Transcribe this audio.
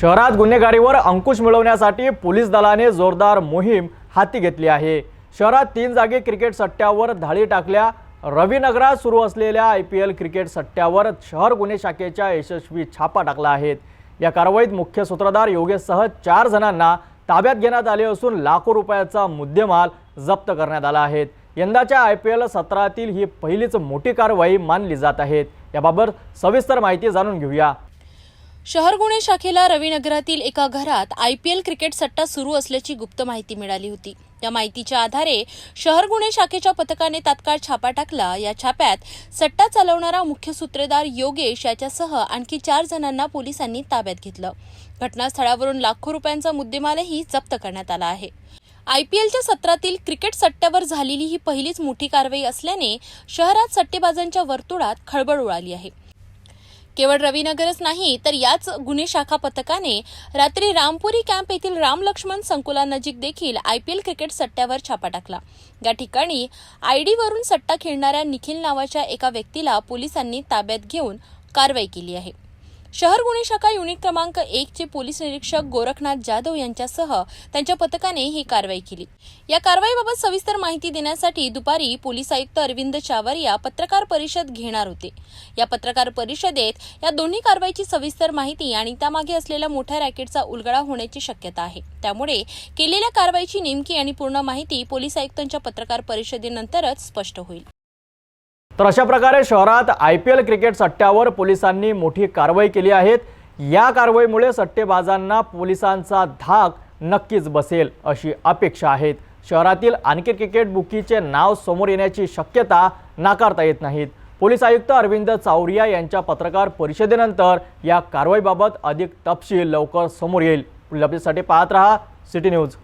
शहरात गुन्हेगारीवर अंकुश मिळवण्यासाठी पोलीस दलाने जोरदार मोहीम हाती घेतली आहे। शहरात 3 जागी क्रिकेट सट्ट्यावर धाडी टाकल्या। रविनगरात सुरू असलेल्या IPL क्रिकेट सट्ट्यावर शहर गुन्हे शाखेच्या यशस्वी छापा टाकला आहे। या कारवाईत मुख्य सूत्रधार योगेशसह 4 जणांना ताब्यात घेण्यात आले असून लाखो रुपयाचा मुद्देमाल जप्त करण्यात आला आहे। यंदाच्या IPL सत्रातील ही पहिलीच मोठी कारवाई मानली जात आहे। याबाबत सविस्तर माहिती जाणून घेऊया। शहर गुन्हे शाखेला रविनगरातील एका घरात IPL क्रिकेट सट्टा सुरू असल्याची गुप्त माहिती मिळाली होती। या माहितीच्या आधारे शहर गुन्हे शाखेच्या पथकाने तात्काळ छापा टाकला। या छाप्यात सट्टा चालवणारा मुख्य सूत्रधार योगेश याच्यासह आणखी 4 जणांना पोलिसांनी ताब्यात घेतलं। घटनास्थळावरून लाखो रुपयांचा मुद्देमालही जप्त करण्यात आला आहे। IPLच्या सत्रातील क्रिकेट सट्ट्यावर झालेली ही पहिलीच मोठी कारवाई असल्याने शहरात सट्टेबाजांच्या वर्तुळात खळबळ उडाली आहे। केवळ रविनगरच नाही तर याच गुन्हे शाखा पथकाने रात्री रामपुरी कॅम्प येथील राम लक्ष्मण संकुलानजीक देखील IPL क्रिकेट सट्ट्यावर छापा टाकला। या ठिकाणी ID वरून सट्टा खेळणाऱ्या निखिल नावाच्या एका व्यक्तीला पोलिसांनी ताब्यात घेऊन कारवाई केली आहे। शहर गुन्हे शाखा युनिट क्रमांक 1 चे पोलीस निरीक्षक गोरखनाथ जाधव यांच्यासह त्यांच्या पथकाने ही कारवाई केली। या कारवाईबाबत सविस्तर माहिती देण्यासाठी दुपारी पोलीस आयुक्त अरविंद चावरिया पत्रकार परिषद घेणार होते। या पत्रकार परिषदेत या दोन्ही कारवाईची सविस्तर माहिती आणि त्यामागे असलेल्या मोठ्या रॅकेटचा उलगडा होण्याची शक्यता आहे। त्यामुळे केलेल्या कारवाईची नेमकी आणि पूर्ण माहिती पोलीस आयुक्तांच्या पत्रकार परिषदेनंतरच स्पष्ट होईल। तर अशा प्रकारे शहरात IPL क्रिकेट सट्ट्यावर पोलिसांनी मोठी कारवाई केली आहे। या कारवाईमुळे सट्टेबाजांना पोलिसांचा धाक नक्कीच बसेल अशी अपेक्षा आहे। शहरातील आणखी क्रिकेट बुकीचे नाव समोर येण्याची शक्यता नाकारता येत नाहीत। पोलीस आयुक्त अरविंद चावरिया यांच्या पत्रकार परिषदेनंतर या कारवाईबाबत अधिक तपशील लवकर समोर येईल। पुढील अपडेटसाठी पाहत रहा सिटी न्यूज।